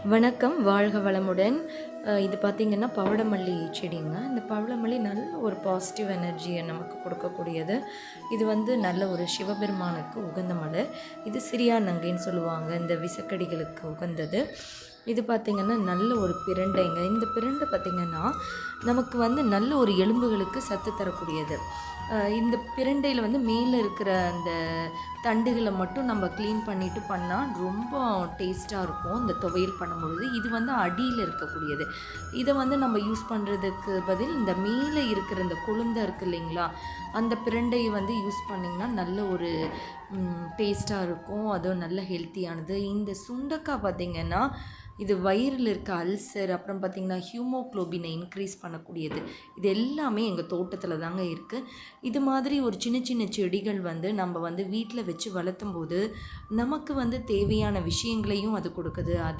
வணக்கம், வாழ்க வளமுடன். இது பார்த்திங்கன்னா பவளமல்லி செடிங்க. இந்த பவளமல்லி நல்ல ஒரு பாசிட்டிவ் எனர்ஜியை நமக்கு கொடுக்கக்கூடியது. இது வந்து நல்ல ஒரு சிவபெருமானுக்கு உகந்த மலர். இது சிரியா நங்கைன்னு சொல்லுவாங்க. இந்த விசக்கடிகளுக்கு உகந்தது. இது பார்த்திங்கன்னா நல்ல ஒரு பிரண்டைங்க. இந்த பிரண்டை பார்த்திங்கன்னா நமக்கு வந்து நல்ல ஒரு எலும்புகளுக்கு சத்து தரக்கூடியது. இந்த பிரண்டையில் வந்து மேலே இருக்கிற அந்த தண்டுகளை மட்டும் நம்ம க்ளீன் பண்ணிவிட்டு பண்ணால் ரொம்ப டேஸ்ட்டாக இருக்கும் இந்த துவையல் பண்ணும்பொழுது. இது வந்து அடியில் இருக்கக்கூடியது. இதை வந்து நம்ம யூஸ் பண்ணுறதுக்கு பதில் இந்த மேலே இருக்கிற இந்த கொழுந்தை இருக்குது இல்லைங்களா, அந்த பிரண்டையை வந்து யூஸ் பண்ணிங்கன்னா நல்ல ஒரு டேஸ்ட்டாக இருக்கும். அதுவும் நல்ல ஹெல்த்தியானது. இந்த சுண்டக்காய் பார்த்திங்கன்னா இது வயிறில் இருக்க அல்சர், அப்புறம் பார்த்திங்கன்னா ஹியூமோக்ளோபினை இன்க்ரீஸ் பண்ணக்கூடியது. இது எல்லாமே எங்கள் தோட்டத்தில் தாங்க இருக்குது. இது மாதிரி ஒரு சின்ன சின்ன செடிகள் வந்து நம்ம வந்து வீட்டில் வச்சு வளர்த்தும் போது நமக்கு வந்து தேவையான விஷயங்களையும் அது கொடுக்குது.